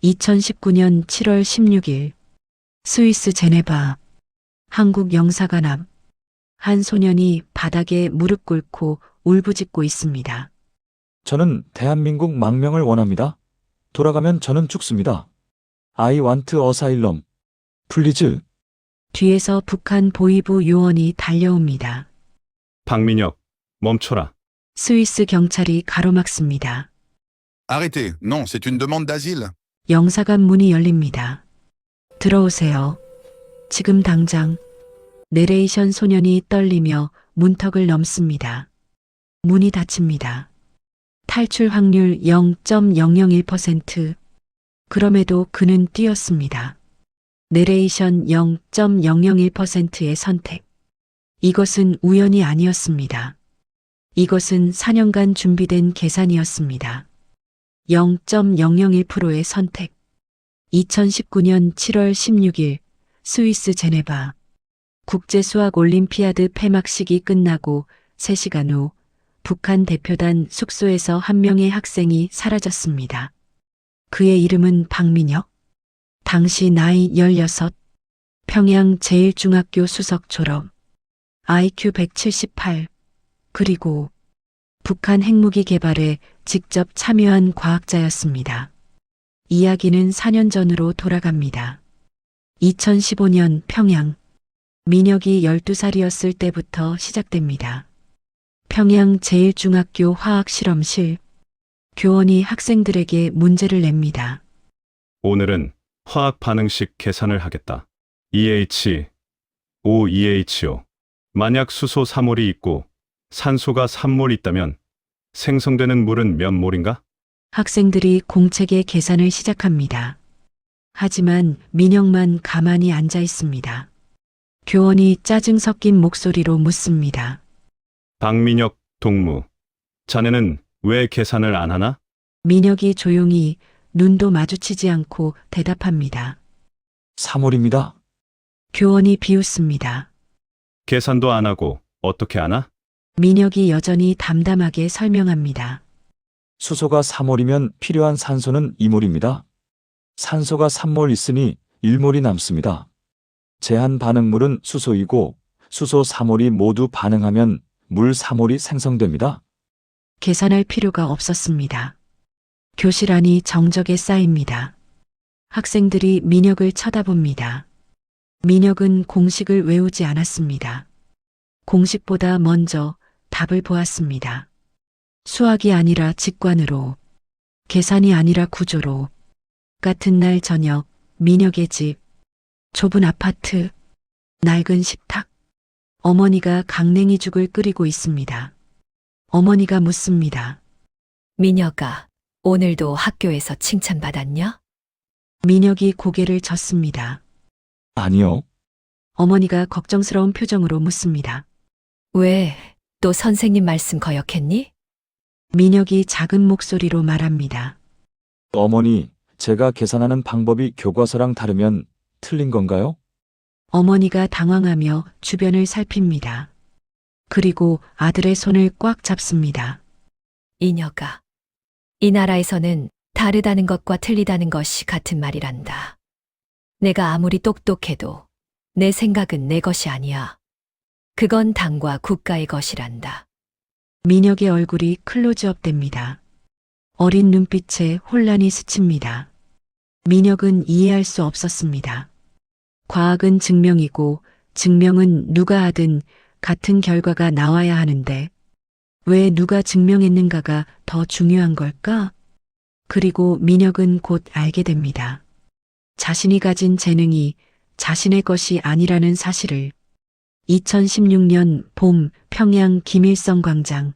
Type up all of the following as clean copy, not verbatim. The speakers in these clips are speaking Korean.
2019년 7월 16일 스위스 제네바 한국 영사관 앞 한 소년이 바닥에 무릎 꿇고 울부짖고 있습니다. 저는 대한민국 망명을 원합니다. 돌아가면 저는 죽습니다. I want asylum. Please. 뒤에서 북한 보위부 요원이 달려옵니다. 박민혁, 멈춰라. 스위스 경찰이 가로막습니다. Arrêtez, non, c'est une demande d'asile. 영사관 문이 열립니다. 들어오세요. 지금 당장. 내레이션 소년이 떨리며 문턱을 넘습니다. 문이 닫힙니다. 탈출 확률 0.001%. 그럼에도 그는 뛰었습니다. 내레이션 0.001%의 선택. 이것은 우연이 아니었습니다. 이것은 4년간 준비된 계산이었습니다. 0.001%의 선택. 2019년 7월 16일 스위스 제네바 국제수학올림피아드 폐막식이 끝나고 3시간 후 북한 대표단 숙소에서 한 명의 학생이 사라졌습니다. 그의 이름은 박민혁. 당시 나이 16. 평양 제1중학교 수석 졸업. IQ 178. 그리고 북한 핵무기 개발에 직접 참여한 과학자였습니다. 이야기는 4년 전으로 돌아갑니다. 2015년 평양. 민혁이 12살이었을 때부터 시작됩니다. 평양 제1중학교 화학실험실. 교원이 학생들에게 문제를 냅니다. 오늘은 화학 반응식 계산을 하겠다. EH, O2HO. 만약 수소 3몰이 있고 산소가 3몰 있다면 생성되는 물은 몇 몰인가? 학생들이 공책의 계산을 시작합니다. 하지만 민혁만 가만히 앉아 있습니다. 교원이 짜증 섞인 목소리로 묻습니다. 박민혁 동무. 자네는 왜 계산을 안 하나? 민혁이 조용히 눈도 마주치지 않고 대답합니다. 3월입니다. 교원이 비웃습니다. 계산도 안 하고 어떻게 아나? 민혁이 여전히 담담하게 설명합니다. 수소가 3몰이면 필요한 산소는 2몰입니다. 산소가 3몰 있으니 1몰이 남습니다. 제한 반응물은 수소이고 수소 3몰이 모두 반응하면 물 3몰이 생성됩니다. 계산할 필요가 없었습니다. 교실 안이 정적에 쌓입니다. 학생들이 민혁을 쳐다봅니다. 민혁은 공식을 외우지 않았습니다. 공식보다 먼저 답을 보았습니다. 수학이 아니라 직관으로, 계산이 아니라 구조로. 같은 날 저녁, 민혁의 집, 좁은 아파트, 낡은 식탁. 어머니가 강냉이죽을 끓이고 있습니다. 어머니가 묻습니다. 민혁아, 오늘도 학교에서 칭찬받았냐? 민혁이 고개를 젓습니다. 아니요. 어머니가 걱정스러운 표정으로 묻습니다. 왜, 또 선생님 말씀 거역했니? 민혁이 작은 목소리로 말합니다. 어머니, 제가 계산하는 방법이 교과서랑 다르면 틀린 건가요? 어머니가 당황하며 주변을 살핍니다. 그리고 아들의 손을 꽉 잡습니다. 인혁아, 이 나라에서는 다르다는 것과 틀리다는 것이 같은 말이란다. 내가 아무리 똑똑해도 내 생각은 내 것이 아니야. 그건 당과 국가의 것이란다. 민혁의 얼굴이 클로즈업 됩니다. 어린 눈빛에 혼란이 스칩니다. 민혁은 이해할 수 없었습니다. 과학은 증명이고 증명은 누가 하든 같은 결과가 나와야 하는데 왜 누가 증명했는가가 더 중요한 걸까? 그리고 민혁은 곧 알게 됩니다. 자신이 가진 재능이 자신의 것이 아니라는 사실을. 2016년 봄 평양 김일성 광장.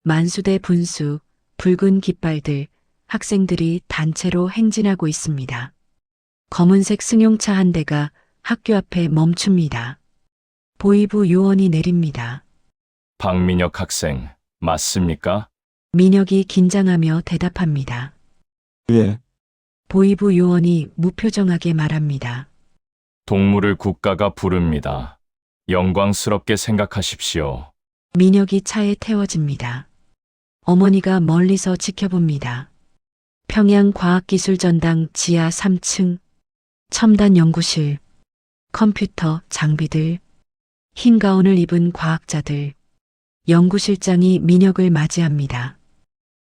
만수대 분수, 붉은 깃발들, 학생들이 단체로 행진하고 있습니다. 검은색 승용차 한 대가 학교 앞에 멈춥니다. 보위부 요원이 내립니다. 박민혁 학생, 맞습니까? 민혁이 긴장하며 대답합니다. 예. 보위부 요원이 무표정하게 말합니다. 동물을 국가가 부릅니다. 영광스럽게 생각하십시오. 민혁이 차에 태워집니다. 어머니가 멀리서 지켜봅니다. 평양과학기술전당 지하 3층, 첨단 연구실, 컴퓨터 장비들, 흰 가운을 입은 과학자들, 연구실장이 민혁을 맞이합니다.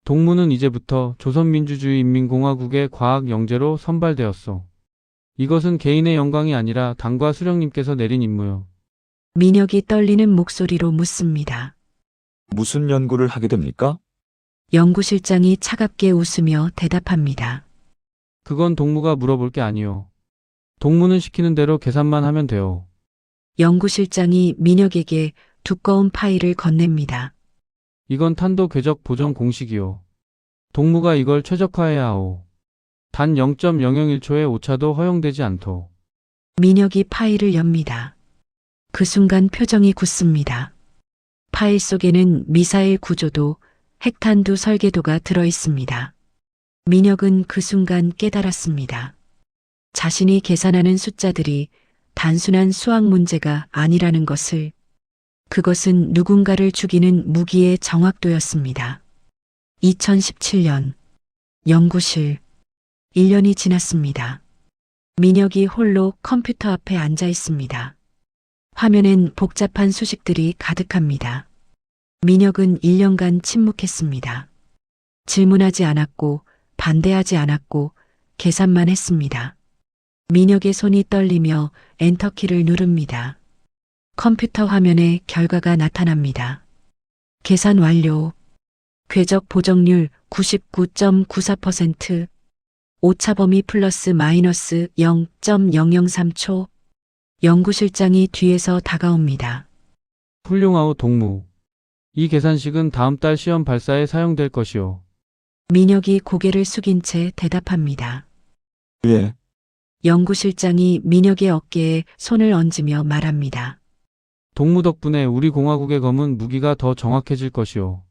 동무는 이제부터 조선민주주의인민공화국의 과학 영재로 선발되었소. 이것은 개인의 영광이 아니라 당과 수령님께서 내린 임무요. 민혁이 떨리는 목소리로 묻습니다. 무슨 연구를 하게 됩니까? 연구실장이 차갑게 웃으며 대답합니다. 그건 동무가 물어볼 게 아니요. 동무는 시키는 대로 계산만 하면 돼요. 연구실장이 민혁에게 두꺼운 파일을 건넵니다. 이건 탄도 궤적 보정 공식이요. 동무가 이걸 최적화해야 하오. 단 0.001초의 오차도 허용되지 않도. 민혁이 파일을 엽니다. 그 순간 표정이 굳습니다. 파일 속에는 미사일 구조도, 핵탄두 설계도가 들어 있습니다. 민혁은 그 순간 깨달았습니다. 자신이 계산하는 숫자들이 단순한 수학 문제가 아니라는 것을, 그것은 누군가를 죽이는 무기의 정확도였습니다. 2017년 연구실. 1년이 지났습니다. 민혁이 홀로 컴퓨터 앞에 앉아 있습니다. 화면엔 복잡한 수식들이 가득합니다. 민혁은 1년간 침묵했습니다. 질문하지 않았고 반대하지 않았고 계산만 했습니다. 민혁의 손이 떨리며 엔터키를 누릅니다. 컴퓨터 화면에 결과가 나타납니다. 계산 완료. 궤적 보정률 99.94%, 오차 범위 플러스 마이너스 0.003초. 연구실장이 뒤에서 다가옵니다. 훌륭하오 동무. 이 계산식은 다음 달 시험 발사에 사용될 것이오. 민혁이 고개를 숙인 채 대답합니다. 예, 연구실장이 민혁의 어깨에 손을 얹으며 말합니다. 동무 덕분에 우리 공화국의 검은 무기가 더 정확해질 것이오.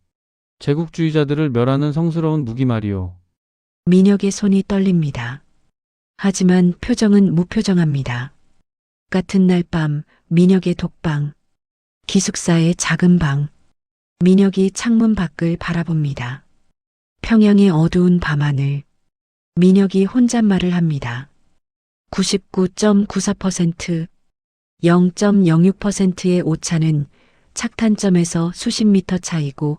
제국주의자들을 멸하는 성스러운 무기 말이오. 민혁의 손이 떨립니다. 하지만 표정은 무표정합니다. 같은 날 밤 민혁의 독방, 기숙사의 작은 방. 민혁이 창문 밖을 바라봅니다. 평양의 어두운 밤하늘. 민혁이 혼잣말을 합니다. 99.94%, 0.06%의 오차는 착탄점에서 수십 미터 차이고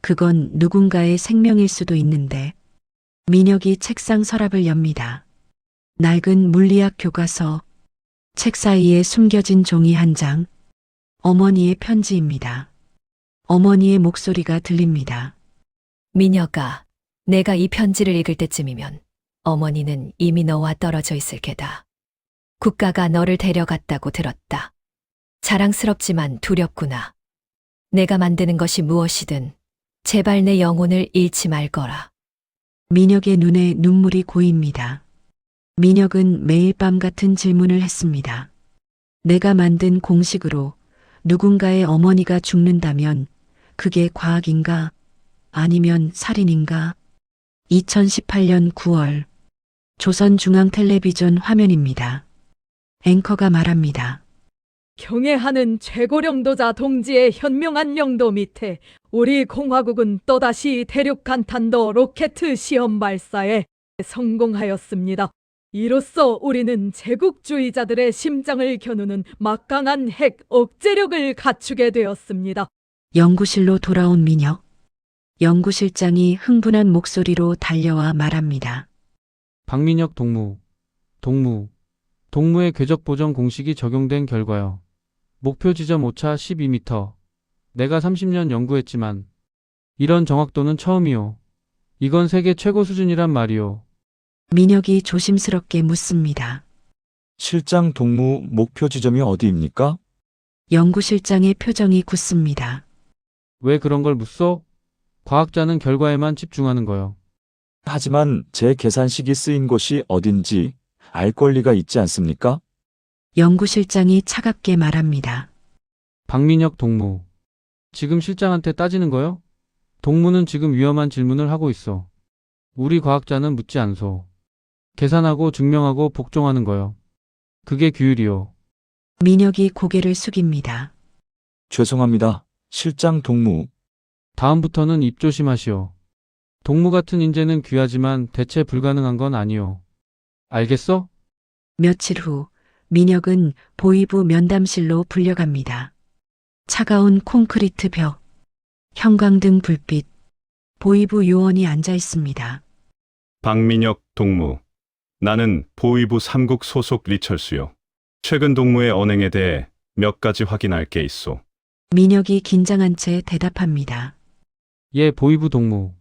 그건 누군가의 생명일 수도 있는데. 민혁이 책상 서랍을 엽니다. 낡은 물리학 교과서, 책 사이에 숨겨진 종이 한 장, 어머니의 편지입니다. 어머니의 목소리가 들립니다. 민혁아, 내가 이 편지를 읽을 때쯤이면 어머니는 이미 너와 떨어져 있을 게다. 국가가 너를 데려갔다고 들었다. 자랑스럽지만 두렵구나. 내가 만드는 것이 무엇이든 제발 내 영혼을 잃지 말거라. 민혁의 눈에 눈물이 고입니다. 민혁은 매일 밤 같은 질문을 했습니다. 내가 만든 공식으로 누군가의 어머니가 죽는다면 그게 과학인가? 아니면 살인인가? 2018년 9월 조선중앙텔레비전 화면입니다. 앵커가 말합니다. 경애하는 최고령도자 동지의 현명한 명도 밑에 우리 공화국은 또다시 대륙 간탄도 로켓 시험 발사에 성공하였습니다. 이로써 우리는 제국주의자들의 심장을 겨누는 막강한 핵 억제력을 갖추게 되었습니다. 연구실로 돌아온 민혁. 연구실장이 흥분한 목소리로 달려와 말합니다. 박민혁 동무. 동무의 궤적 보정 공식이 적용된 결과요. 목표 지점 오차 12m. 내가 30년 연구했지만 이런 정확도는 처음이요. 이건 세계 최고 수준이란 말이요. 민혁이 조심스럽게 묻습니다. 실장 동무 목표 지점이 어디입니까? 연구실장의 표정이 굳습니다. 왜 그런 걸 묻소? 과학자는 결과에만 집중하는 거요. 하지만 제 계산식이 쓰인 곳이 어딘지 알 권리가 있지 않습니까? 연구실장이 차갑게 말합니다. 박민혁 동무. 지금 실장한테 따지는 거요? 동무는 지금 위험한 질문을 하고 있어. 우리 과학자는 묻지 않소. 계산하고 증명하고 복종하는 거요. 그게 규율이요. 민혁이 고개를 숙입니다. 죄송합니다, 실장 동무. 다음부터는 입 조심하시오. 동무 같은 인재는 귀하지만 대체 불가능한 건 아니오. 알겠어? 며칠 후 민혁은 보이부 면담실로 불려갑니다. 차가운 콘크리트 벽, 형광등 불빛, 보이부 요원이 앉아 있습니다. 박민혁 동무. 나는 보위부 3국 소속 리철수요. 최근 동무의 언행에 대해 몇 가지 확인할 게 있소. 민혁이 긴장한 채 대답합니다. 예, 보이부 동무.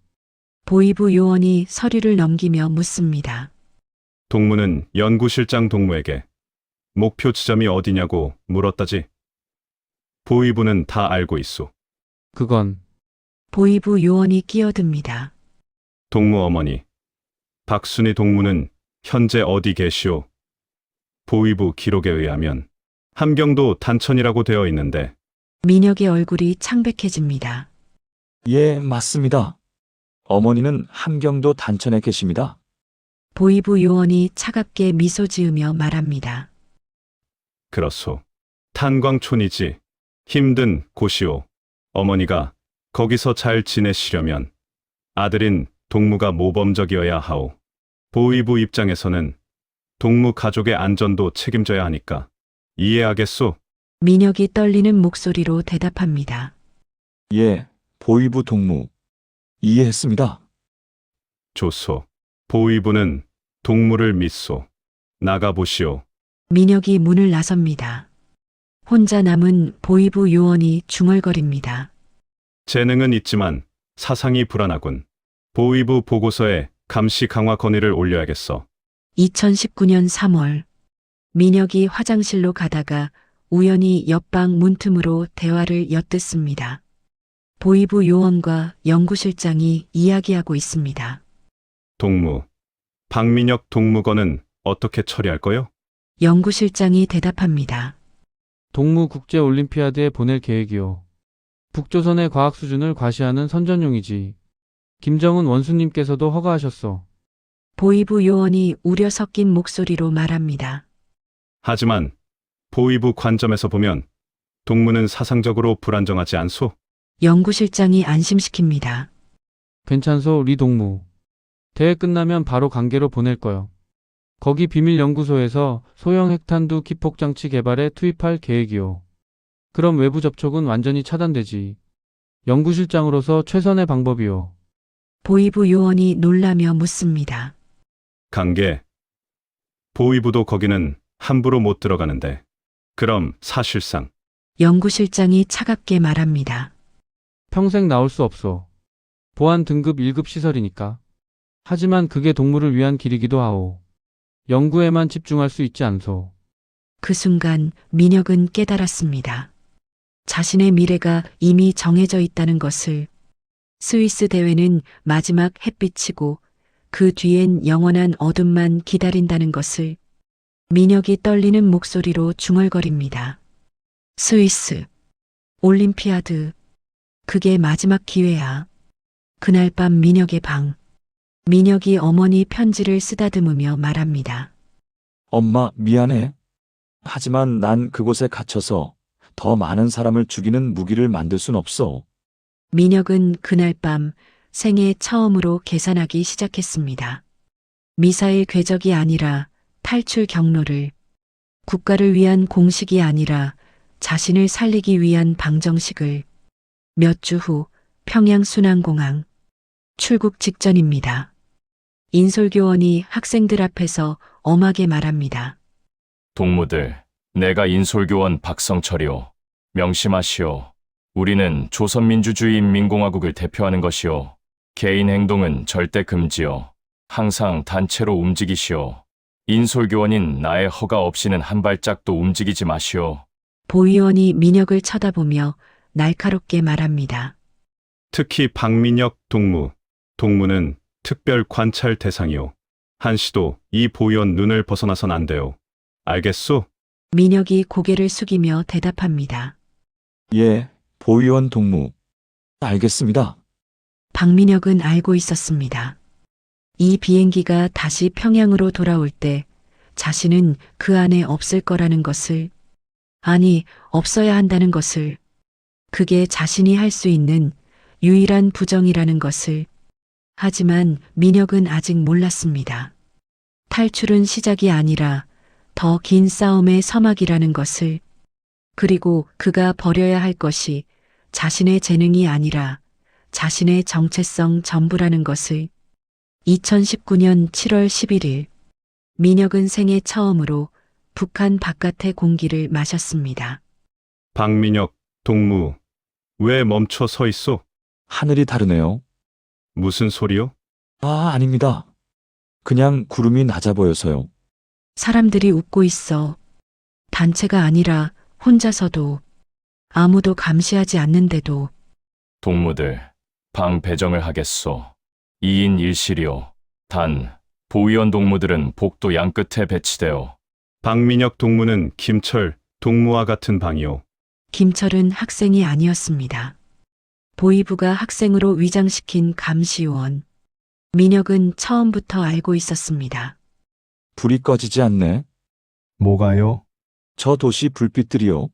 보이부 요원이 서류를 넘기며 묻습니다. 동무는 연구실장 동무에게 목표 지점이 어디냐고 물었다지. 보위부는 다 알고 있소. 그건 보이부 요원이 끼어듭니다. 동무 어머니. 박순희 동무는 현재 어디 계시오? 보위부 기록에 의하면 함경도 단천이라고 되어 있는데. 민혁의 얼굴이 창백해집니다. 예, 맞습니다. 어머니는 함경도 단천에 계십니다. 보이부 요원이 차갑게 미소 지으며 말합니다. 그렇소. 탄광촌이지. 힘든 곳이오. 어머니가 거기서 잘 지내시려면 아들인 동무가 모범적이어야 하오. 보위부 입장에서는 동무 가족의 안전도 책임져야 하니까 이해하겠소? 민혁이 떨리는 목소리로 대답합니다. 예, 보위부 동무. 이해했습니다. 좋소. 보위부는 동무를 믿소. 나가보시오. 민혁이 문을 나섭니다. 혼자 남은 보이부 요원이 중얼거립니다. 재능은 있지만 사상이 불안하군. 보위부 보고서에 감시 강화 건의를 올려야겠어. 2019년 3월 민혁이 화장실로 가다가 우연히 옆방 문틈으로 대화를 엿듣습니다. 보이부 요원과 연구실장이 이야기하고 있습니다. 동무. 박민혁 동무건은 어떻게 처리할 거요? 연구실장이 대답합니다. 동무 국제올림피아드에 보낼 계획이오. 북조선의 과학 수준을 과시하는 선전용이지. 김정은 원수님께서도 허가하셨어. 보이부 요원이 우려 섞인 목소리로 말합니다. 하지만 보위부 관점에서 보면 동무는 사상적으로 불안정하지 않소? 연구실장이 안심시킵니다. 괜찮소, 리 동무. 대회 끝나면 바로 강계로 보낼 거요. 거기 비밀연구소에서 소형 핵탄두 기폭장치 개발에 투입할 계획이오. 그럼 외부 접촉은 완전히 차단되지. 연구실장으로서 최선의 방법이오. 보이부 요원이 놀라며 묻습니다. 강계. 보위부도 거기는 함부로 못 들어가는데. 그럼 사실상 연구실장이 차갑게 말합니다. 평생 나올 수 없소. 보안 등급 1급 시설이니까. 하지만 그게 동물을 위한 길이기도 하오. 연구에만 집중할 수 있지 않소. 그 순간 민혁은 깨달았습니다. 자신의 미래가 이미 정해져 있다는 것을. 스위스 대회는 마지막 햇빛이고 그 뒤엔 영원한 어둠만 기다린다는 것을. 민혁이 떨리는 목소리로 중얼거립니다. 스위스 올림피아드. 그게 마지막 기회야. 그날 밤 민혁의 방. 민혁이 어머니 편지를 쓰다듬으며 말합니다. 엄마, 미안해. 하지만 난 그곳에 갇혀서 더 많은 사람을 죽이는 무기를 만들 순 없어. 민혁은 그날 밤 생애 처음으로 계산하기 시작했습니다. 미사일 궤적이 아니라 탈출 경로를, 국가를 위한 공식이 아니라 자신을 살리기 위한 방정식을. 몇 주 후 평양 순환공항. 출국 직전입니다. 인솔교원이 학생들 앞에서 엄하게 말합니다. 동무들, 내가 인솔교원 박성철이오. 명심하시오. 우리는 조선민주주의인민공화국을 대표하는 것이오. 개인 행동은 절대 금지오. 항상 단체로 움직이시오. 인솔교원인 나의 허가 없이는 한 발짝도 움직이지 마시오. 보위원이 민혁을 쳐다보며 날카롭게 말합니다. 특히 박민혁 동무. 동무는 특별 관찰 대상이오. 한시도 이 보위원 눈을 벗어나선 안 돼요. 알겠소? 민혁이 고개를 숙이며 대답합니다. 예, 보위원 동무. 알겠습니다. 박민혁은 알고 있었습니다. 이 비행기가 다시 평양으로 돌아올 때 자신은 그 안에 없을 거라는 것을, 아니, 없어야 한다는 것을, 그게 자신이 할 수 있는 유일한 부정이라는 것을. 하지만 민혁은 아직 몰랐습니다. 탈출은 시작이 아니라 더 긴 싸움의 서막이라는 것을, 그리고 그가 버려야 할 것이 자신의 재능이 아니라 자신의 정체성 전부라는 것을. 2019년 7월 11일, 민혁은 생애 처음으로 북한 바깥의 공기를 마셨습니다. 박민혁, 동무, 왜 멈춰 서 있소? 하늘이 다르네요. 무슨 소리요? 아, 아닙니다. 그냥 구름이 낮아 보여서요. 사람들이 웃고 있어. 단체가 아니라 혼자서도, 아무도 감시하지 않는데도. 동무들, 방 배정을 하겠소. 2인 1실이요. 단, 보위원 동무들은 복도 양끝에 배치되어. 박민혁 동무는 김철, 동무와 같은 방이요. 김철은 학생이 아니었습니다. 보위부가 학생으로 위장시킨 감시요원. 민혁은 처음부터 알고 있었습니다. 불이 꺼지지 않네. 뭐가요? 저 도시 불빛들이요.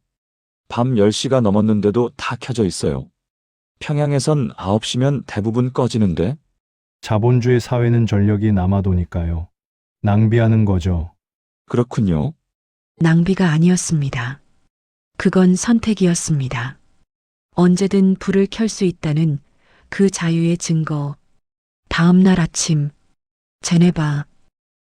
밤 10시가 넘었는데도 다 켜져 있어요. 평양에선 9시면 대부분 꺼지는데. 자본주의 사회는 전력이 남아도니까요. 낭비하는 거죠. 그렇군요. 낭비가 아니었습니다. 그건 선택이었습니다. 언제든 불을 켤 수 있다는 그 자유의 증거. 다음 날 아침, 제네바.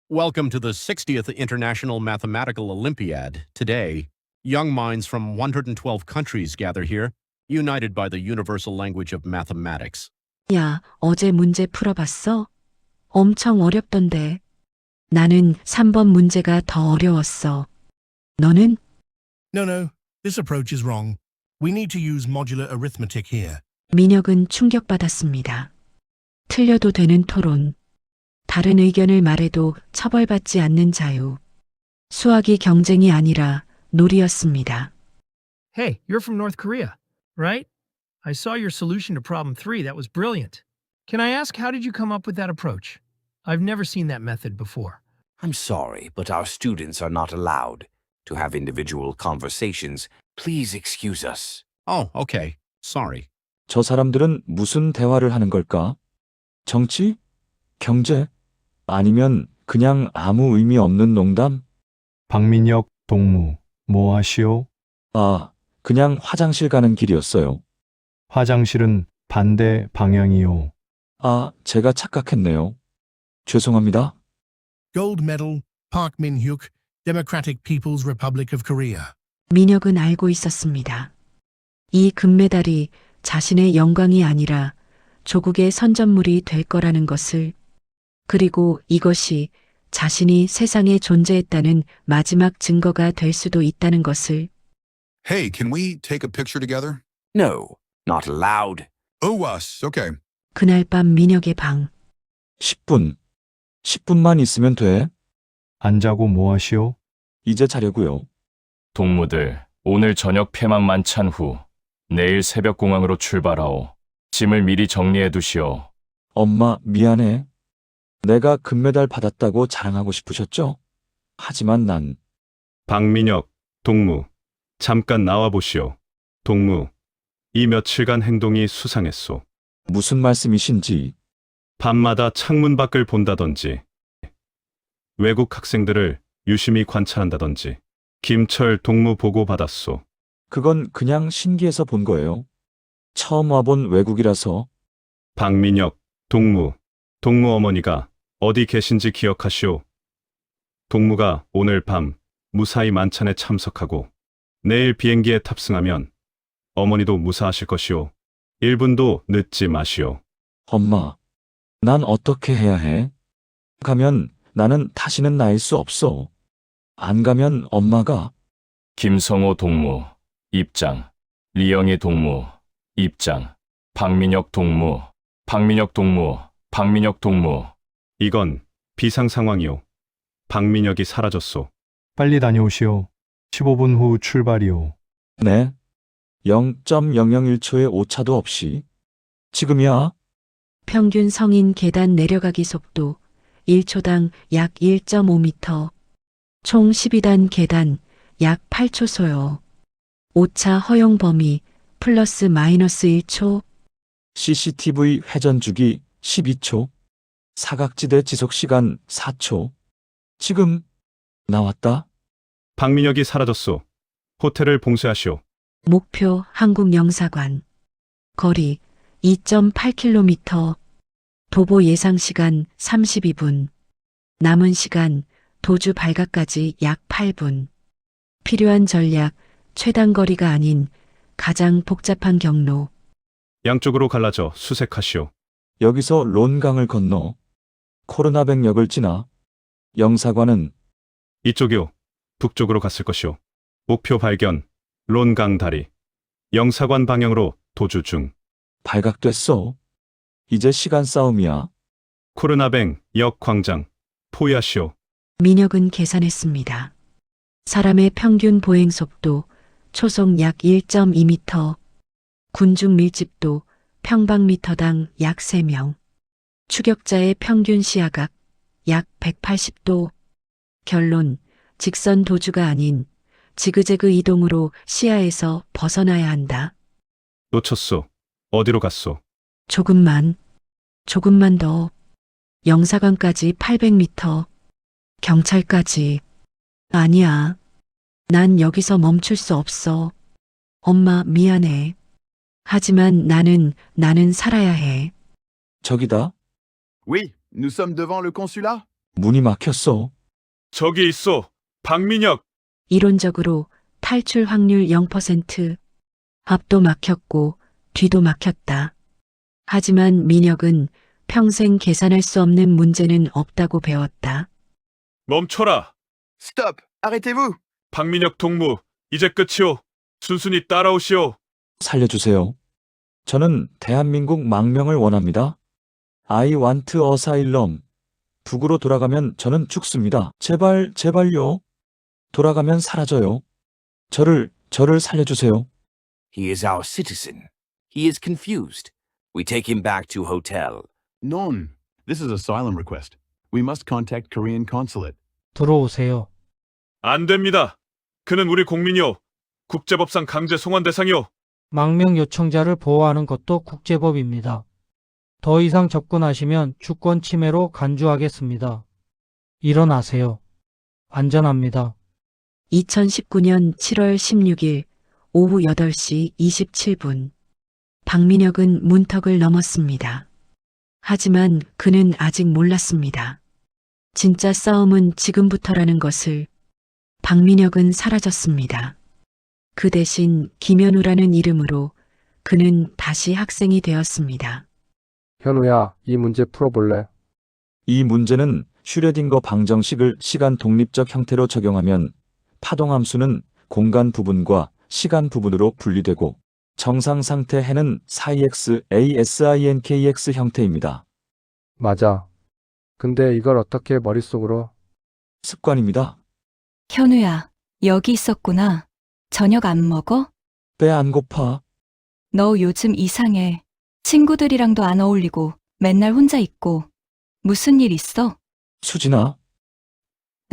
Welcome to the 60th International Mathematical Olympiad. Today, young minds from 112 countries gather here, united by the universal language of mathematics. 야, 어제 문제 풀어봤어? 엄청 어렵던데. 나는 3번 문제가 더 어려웠어. 너는? No, this approach is wrong. We need to use modular arithmetic here. 민혁은 충격받았습니다. 틀려도 되는 토론. 다른 의견을 말해도 처벌받지 않는 자유. 수학이 경쟁이 아니라 놀이였습니다. Hey, you're from North Korea, right? I saw your solution to problem 3. That was brilliant. Can I ask, how did you come up with that approach? I've never seen that method before. I'm sorry, but our students are not allowed to have individual conversations. Please excuse us. Oh, okay. Sorry. 저 사람들은 무슨 대화를 하는 걸까? 정치? 경제? 아니면 그냥 아무 의미 없는 농담? 박민혁, 동무, 뭐 하시오? 아, 그냥 화장실 가는 길이었어요. 화장실은 반대 방향이요. 아, 제가 착각했네요. 죄송합니다. Gold medal, Park Min-hyuk, Democratic People's Republic of Korea. 민혁은 알고 있었습니다. 이 금메달이 자신의 영광이 아니라 조국의 선전물이 될 거라는 것을, 그리고 이것이 자신이 세상에 존재했다는 마지막 증거가 될 수도 있다는 것을. Hey, can we take a picture together? No, not allowed. Oh, us. Okay. 그날 밤 민혁의 방. 10분. 10분만 있으면 돼. 안 자고 뭐 하시오? 이제 자려고요. 동무들, 오늘 저녁 폐막 만찬 후 내일 새벽 공항으로 출발하오. 짐을 미리 정리해 두시오. 엄마, 미안해. 내가 금메달 받았다고 자랑하고 싶으셨죠? 하지만 난 박민혁, 동무, 잠깐 나와 보시오. 동무, 이 며칠간 행동이 수상했소. 무슨 말씀이신지. 밤마다 창문 밖을 본다든지, 외국 학생들을 유심히 관찰한다든지, 김철 동무 보고 받았소. 그건 그냥 신기해서 본 거예요. 처음 와본 외국이라서. 박민혁, 동무, 동무 어머니가 어디 계신지 기억하시오. 동무가 오늘 밤 무사히 만찬에 참석하고 내일 비행기에 탑승하면 어머니도 무사하실 것이오. 1분도 늦지 마시오. 엄마, 난 어떻게 해야 해? 가면 나는 다시는 나일 수 없어. 안 가면 엄마가. 김성호 동무, 입장. 리영희 동무, 입장. 박민혁 동무, 박민혁 동무, 박민혁 동무. 이건 비상 상황이오. 박민혁이 사라졌소. 빨리 다녀오시오. 15분 후 출발이오. 네. 0.001초의 오차도 없이. 지금이야. 평균 성인 계단 내려가기 속도 1초당 약 1.5m. 총 12단 계단 약 8초소요. 오차 허용 범위 플러스 마이너스 1초. CCTV 회전 주기 12초. 사각지대 지속시간 4초. 지금 나왔다. 박민혁이 사라졌소. 호텔을 봉쇄하시오. 목표 한국영사관. 거리 2.8km. 도보 예상시간 32분. 남은 시간 도주 발각까지 약 8분. 필요한 전략 최단 거리가 아닌 가장 복잡한 경로. 양쪽으로 갈라져 수색하시오. 여기서 론강을 건너 코로나백역을 지나 영사관은 이쪽이오. 북쪽으로 갔을 것이오. 목표 발견. 론강 다리. 영사관 방향으로 도주 중. 발각됐어. 이제 시간 싸움이야. 코르나뱅 역 광장. 포위하시오. 민혁은 계산했습니다. 사람의 평균 보행 속도 초속 약 1.2m. 군중 밀집도 평방미터당 약 3명. 추격자의 평균 시야각 약 180도. 결론, 직선 도주가 아닌 지그재그 이동으로 시야에서 벗어나야 한다. 놓쳤소. 어디로 갔소? 조금만 더. 영사관까지 800m. 경찰까지. 아니야. 난 여기서 멈출 수 없어. 엄마, 미안해. 하지만 나는 살아야 해. 저기다. Oui, nous sommes devant le consulat. 문이 막혔어. 저기 있어. 박민혁. 이론적으로 탈출 확률 0%. 앞도 막혔고 뒤도 막혔다. 하지만 민혁은 평생 계산할 수 없는 문제는 없다고 배웠다. 멈춰라. Stop! Arrêtez-vous! 박민혁 동무. 이제 끝이오. 순순히 따라오시오. 살려주세요. 저는 대한민국 망명을 원합니다. I want asylum. 북으로 돌아가면 저는 죽습니다. 제발요. 돌아가면 사라져요. 저를 살려주세요. He is our citizen. He is confused. We take him back to hotel. Non. This is asylum request. We must contact Korean consulate. 들어오세요. 안 됩니다. 그는 우리 국민이오. 국제법상 강제 송환 대상이오. 망명 요청자를 보호하는 것도 국제법입니다. 더 이상 접근하시면 주권 침해로 간주하겠습니다. 일어나세요. 안전합니다. 2019년 7월 16일 오후 8시 27분. 박민혁은 문턱을 넘었습니다. 하지만 그는 아직 몰랐습니다. 진짜 싸움은 지금부터라는 것을. 박민혁은 사라졌습니다. 그 대신 김현우라는 이름으로 그는 다시 학생이 되었습니다. 현우야, 이 문제 풀어볼래? 이 문제는 슈레딩거 방정식을 시간 독립적 형태로 적용하면 파동함수는 공간 부분과 시간 부분으로 분리되고 정상 상태 해는 4EX, ASINKX 형태입니다. 맞아. 근데 이걸 어떻게 머릿속으로? 습관입니다. 현우야, 여기 있었구나. 저녁 안 먹어? 배 안 고파. 너 요즘 이상해. 친구들이랑도 안 어울리고 맨날 혼자 있고. 무슨 일 있어? 수진아,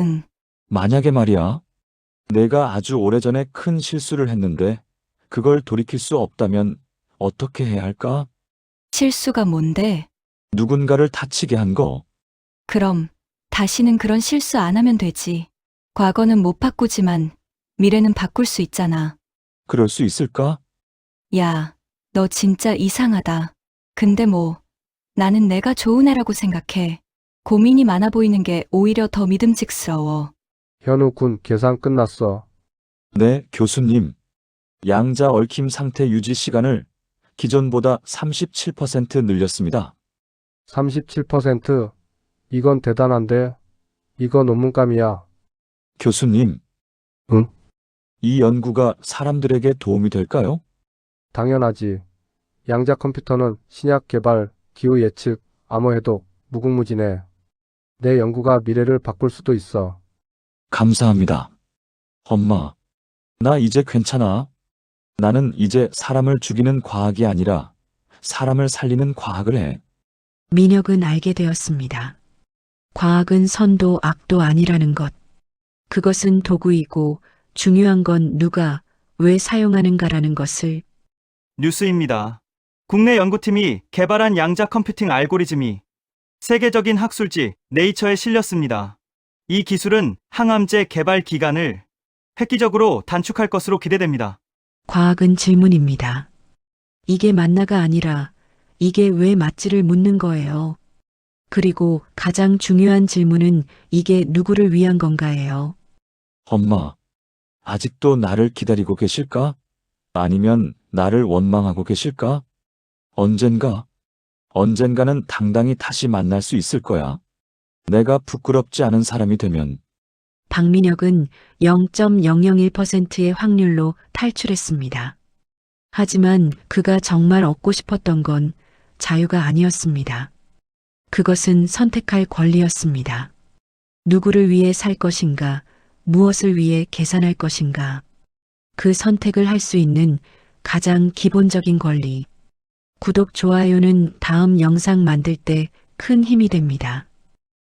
응. 만약에 말이야. 내가 아주 오래전에 큰 실수를 했는데 그걸 돌이킬 수 없다면 어떻게 해야 할까? 실수가 뭔데? 누군가를 다치게 한 거. 그럼 다시는 그런 실수 안 하면 되지. 과거는 못 바꾸지만 미래는 바꿀 수 있잖아. 그럴 수 있을까? 야, 너 진짜 이상하다. 근데 뭐, 나는 내가 좋은 애라고 생각해. 고민이 많아 보이는 게 오히려 더 믿음직스러워. 현우 군 계산 끝났어. 네, 교수님. 양자 얽힘 상태 유지 시간을 기존보다 37% 늘렸습니다. 37%? 이건 대단한데? 이건 논문감이야. 교수님. 응? 이 연구가 사람들에게 도움이 될까요? 당연하지. 양자 컴퓨터는 신약 개발, 기후 예측, 암호 해독, 무궁무진해. 내 연구가 미래를 바꿀 수도 있어. 감사합니다. 엄마, 나 이제 괜찮아. 나는 이제 사람을 죽이는 과학이 아니라 사람을 살리는 과학을 해. 민혁은 알게 되었습니다. 과학은 선도 악도 아니라는 것. 그것은 도구이고 중요한 건 누가 왜 사용하는가라는 것을. 뉴스입니다. 국내 연구팀이 개발한 양자 컴퓨팅 알고리즘이 세계적인 학술지 네이처에 실렸습니다. 이 기술은 항암제 개발 기간을 획기적으로 단축할 것으로 기대됩니다. 과학은 질문입니다. 이게 맞나가 아니라 이게 왜 맞지를 묻는 거예요. 그리고 가장 중요한 질문은 이게 누구를 위한 건가예요. 엄마, 아직도 나를 기다리고 계실까? 아니면 나를 원망하고 계실까? 언젠가는 당당히 다시 만날 수 있을 거야. 내가 부끄럽지 않은 사람이 되면. 박민혁은 0.001%의 확률로 탈출했습니다. 하지만 그가 정말 얻고 싶었던 건 자유가 아니었습니다. 그것은 선택할 권리였습니다. 누구를 위해 살 것인가, 무엇을 위해 계산할 것인가. 그 선택을 할 수 있는 가장 기본적인 권리. 구독, 좋아요는 다음 영상 만들 때 큰 힘이 됩니다.